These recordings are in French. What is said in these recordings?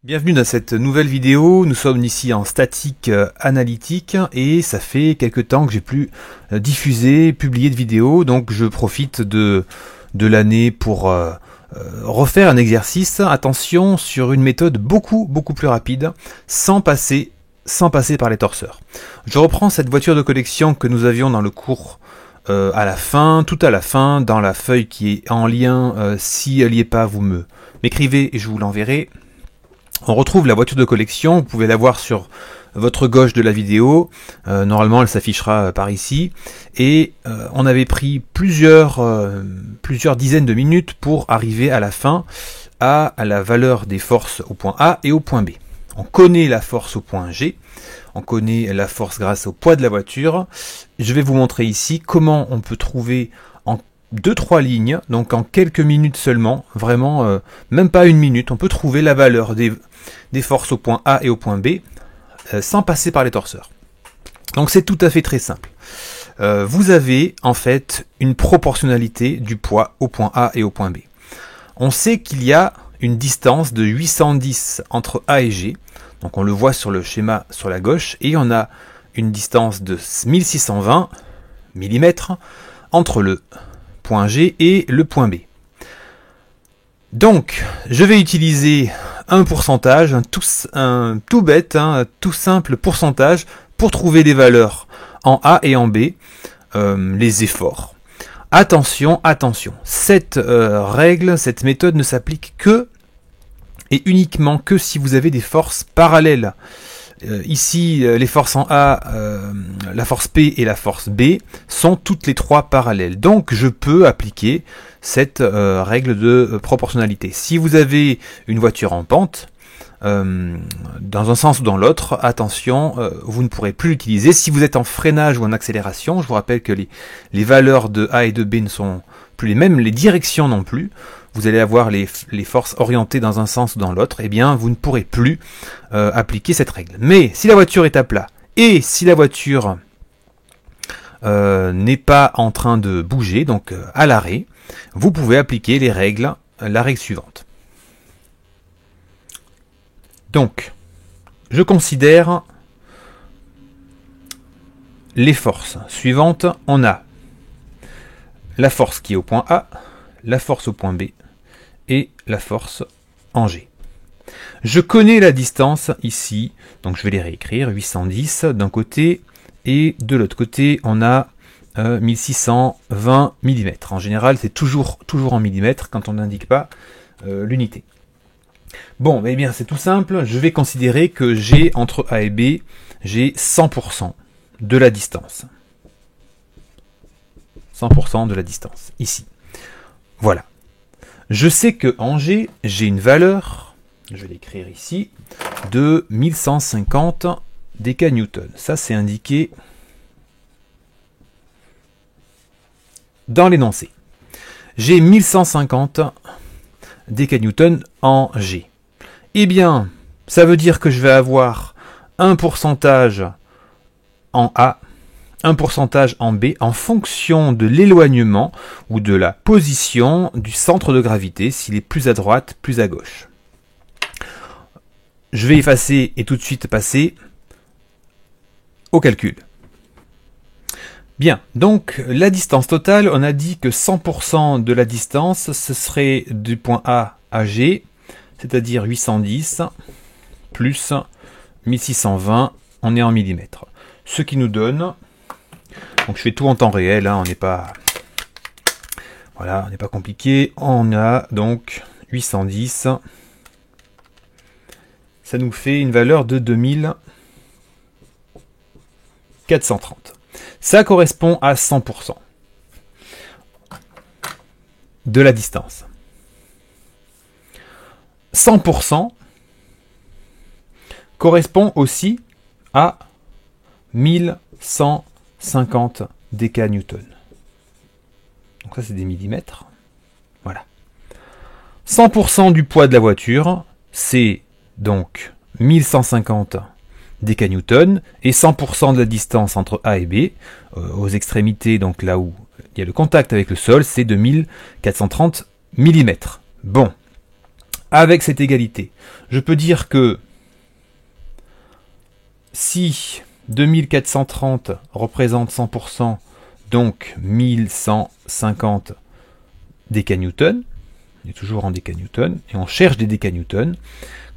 Bienvenue dans cette nouvelle vidéo. Nous sommes ici en statique analytique et ça fait quelques temps que j'ai plus publié de vidéos, donc je profite de l'année pour refaire un exercice. Attention, sur une méthode beaucoup plus rapide, sans passer par les torseurs. Je reprends cette voiture de collection que nous avions dans le cours tout à la fin, dans la feuille qui est en lien. Si elle n'y est pas, vous m'écrivez et je vous l'enverrai. On retrouve la voiture de collection, vous pouvez la voir sur votre gauche de la vidéo, normalement elle s'affichera par ici, et on avait pris plusieurs dizaines de minutes pour arriver à la fin à la valeur des forces au point A et au point B. On connaît la force au point G, on connaît la force grâce au poids de la voiture. Je vais vous montrer ici comment on peut trouver en 2-3 lignes, donc en quelques minutes seulement, vraiment même pas une minute, on peut trouver la valeur des forces au point A et au point B sans passer par les torseurs. Donc c'est tout à fait très simple. Vous avez en fait une proportionnalité du poids au point A et au point B. On sait qu'il y a une distance de 810 entre A et G, donc on le voit sur le schéma sur la gauche, et on a une distance de 1620 mm entre le point G et le point B. Donc, je vais utiliser un pourcentage, un tout bête, tout simple pourcentage pour trouver des valeurs en A et en B, les efforts. Attention, cette règle, cette méthode ne s'applique que et uniquement que si vous avez des forces parallèles. Ici, les forces en A, la force P et la force B sont toutes les trois parallèles. Donc, je peux appliquer cette règle de proportionnalité. Si vous avez une voiture en pente, dans un sens ou dans l'autre, attention, vous ne pourrez plus l'utiliser. Si vous êtes en freinage ou en accélération, je vous rappelle que les valeurs de A et de B ne sont plus les mêmes, les directions non plus. Vous allez avoir les forces orientées dans un sens ou dans l'autre, eh bien vous ne pourrez plus appliquer cette règle. Mais si la voiture est à plat, et si la voiture n'est pas en train de bouger, donc à l'arrêt, vous pouvez appliquer la règle suivante. Donc, je considère les forces suivantes. On a la force qui est au point A, la force au point B et la force en G. Je connais la distance ici, donc je vais les réécrire, 810 d'un côté et de l'autre côté on a 1620 mm. En général c'est toujours en millimètres quand on n'indique pas l'unité. Bon, eh bien c'est tout simple, je vais considérer que j'ai entre A et B, j'ai 100% de la distance. 100% de la distance, ici. Voilà. Je sais que en G, j'ai une valeur, je vais l'écrire ici, de 1150 décanewtons. Ça, c'est indiqué dans l'énoncé. J'ai 1150 décanewtons en G. Eh bien, ça veut dire que je vais avoir un pourcentage en A, un pourcentage en B en fonction de l'éloignement ou de la position du centre de gravité, s'il est plus à droite, plus à gauche. Je vais effacer et tout de suite passer au calcul. Bien, donc la distance totale, on a dit que 100% de la distance, ce serait du point A à G, c'est-à-dire 810 plus 1620, on est en millimètres. Ce qui nous donne... Donc je fais tout en temps réel, on n'est pas... Voilà, on n'est pas compliqué. On a donc 810. Ça nous fait une valeur de 2430. Ça correspond à 100% de la distance. 100% correspond aussi à 1150 décanewtons. Donc ça c'est des millimètres. Voilà. 100% du poids de la voiture, c'est donc 1150 décanewtons et 100% de la distance entre A et B, aux extrémités, donc là où il y a le contact avec le sol, c'est de 1430 mm. Bon. avec cette égalité. Je peux dire que si 2430 représente 100%, donc 1150 décanewtons, on est toujours en décanewtons, et on cherche des décanewtons,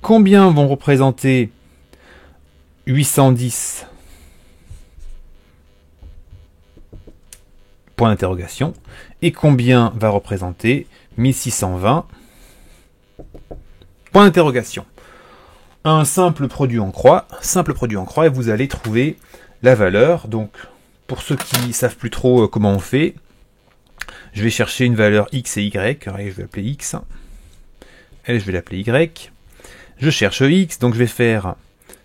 combien vont représenter 810 point d'interrogation, et combien va représenter 1620 point d'interrogation. Un simple produit en croix, et vous allez trouver la valeur. Donc, pour ceux qui savent plus trop comment on fait, je vais chercher une valeur x et y. Allez, je vais l'appeler x. Elle, je vais l'appeler y. Je cherche x, donc je vais faire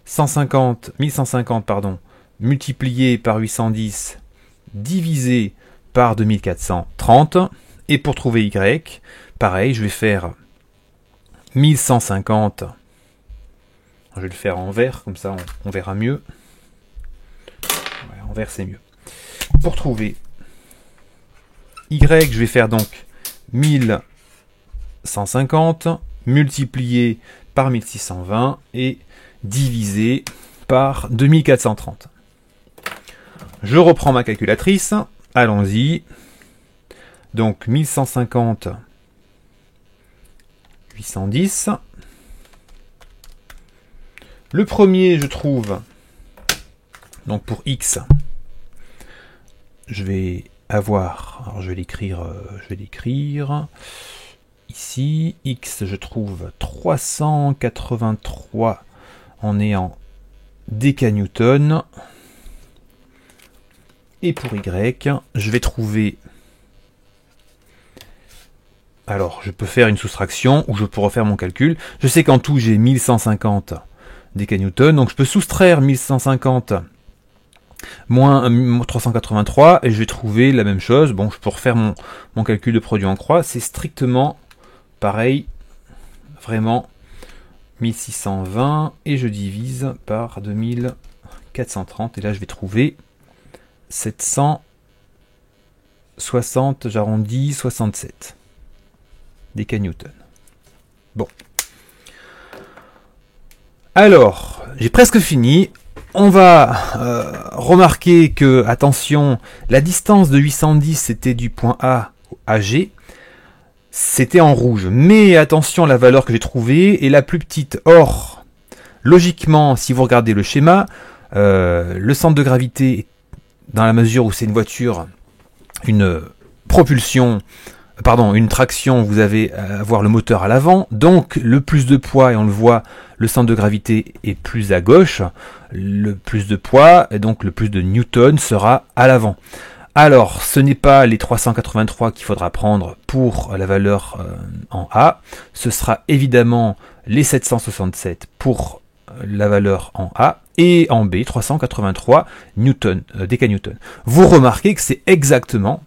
1150 pardon, multiplié par 810 divisé par 2430. Et pour trouver y, pareil, je vais faire 1150. Je vais le faire en vert, comme ça on verra mieux. Ouais, en vert c'est mieux. Pour trouver y, je vais faire donc 1150 multiplié par 1620 et divisé par 2430. Je reprends ma calculatrice. Allons-y. Donc 1150 810. Le premier, je trouve, donc pour x, je vais avoir, alors je vais l'écrire ici, x, je trouve 383 en ayant décanewtons. Et pour y, je vais trouver, alors je peux faire une soustraction ou je peux refaire mon calcul. Je sais qu'en tout j'ai 1150 décanewtons, donc je peux soustraire 1150 moins 383 et je vais trouver la même chose. Bon, je peux refaire mon calcul de produit en croix, c'est strictement pareil, vraiment 1620 et je divise par 2430 et là je vais trouver 760, j'arrondis 67 décanewtons. Bon. Alors, j'ai presque fini. On va remarquer que, attention, la distance de 810, c'était du point A à G. C'était en rouge. Mais attention, la valeur que j'ai trouvée est la plus petite. Or, logiquement, si vous regardez le schéma, le centre de gravité, dans la mesure où c'est une voiture, une traction, vous avez à avoir le moteur à l'avant, donc le plus de poids, et on le voit, le centre de gravité est plus à gauche, le plus de poids, et donc le plus de newton sera à l'avant. Alors, ce n'est pas les 383 qu'il faudra prendre pour la valeur en A, ce sera évidemment les 767 pour la valeur en A, et en B, 383 décanewtons. Vous remarquez que c'est exactement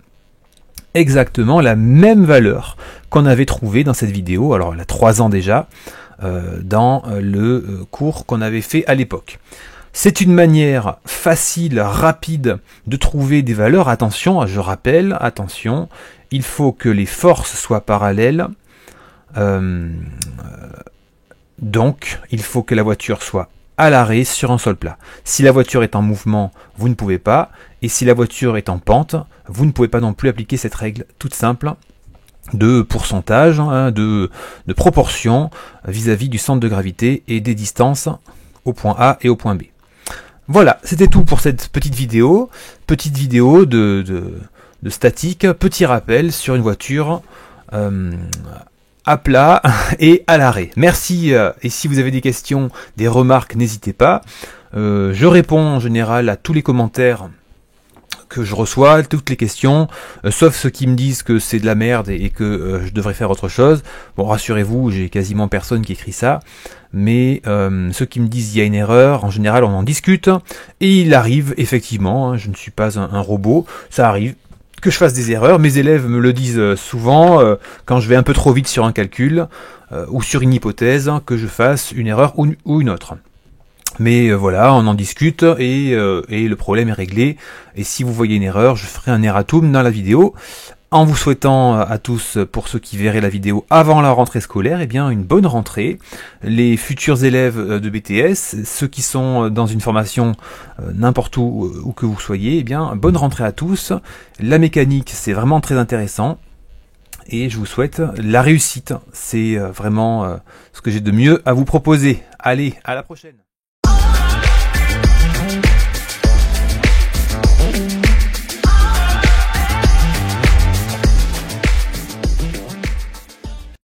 la même valeur qu'on avait trouvée dans cette vidéo, alors elle a 3 ans déjà, dans le cours qu'on avait fait à l'époque. C'est une manière facile, rapide de trouver des valeurs. Attention, je rappelle, attention, il faut que les forces soient parallèles, donc il faut que la voiture soit à l'arrêt sur un sol plat. Si la voiture est en mouvement, vous ne pouvez pas, et si la voiture est en pente, vous ne pouvez pas non plus appliquer cette règle toute simple de pourcentage, de proportion vis-à-vis du centre de gravité et des distances au point A et au point B. Voilà, c'était tout pour cette petite vidéo de statique, petit rappel sur une voiture à plat et à l'arrêt. Merci, et si vous avez des questions, des remarques, n'hésitez pas. Je réponds en général à tous les commentaires que je reçois, toutes les questions, sauf ceux qui me disent que c'est de la merde et que je devrais faire autre chose. Bon, rassurez-vous, j'ai quasiment personne qui écrit ça, mais ceux qui me disent il y a une erreur, en général on en discute, et il arrive effectivement, je ne suis pas un robot, ça arrive que je fasse des erreurs, mes élèves me le disent souvent, quand je vais un peu trop vite sur un calcul, ou sur une hypothèse, que je fasse une erreur ou une autre. Mais voilà, on en discute et le problème est réglé. Et si vous voyez une erreur, je ferai un erratum dans la vidéo En vous souhaitant à tous, pour ceux qui verraient la vidéo avant la rentrée scolaire, eh bien une bonne rentrée. Les futurs élèves de BTS, ceux qui sont dans une formation n'importe où que vous soyez, eh bien bonne rentrée à tous. La mécanique, c'est vraiment très intéressant. Et je vous souhaite la réussite. C'est vraiment ce que j'ai de mieux à vous proposer. Allez, à la prochaine.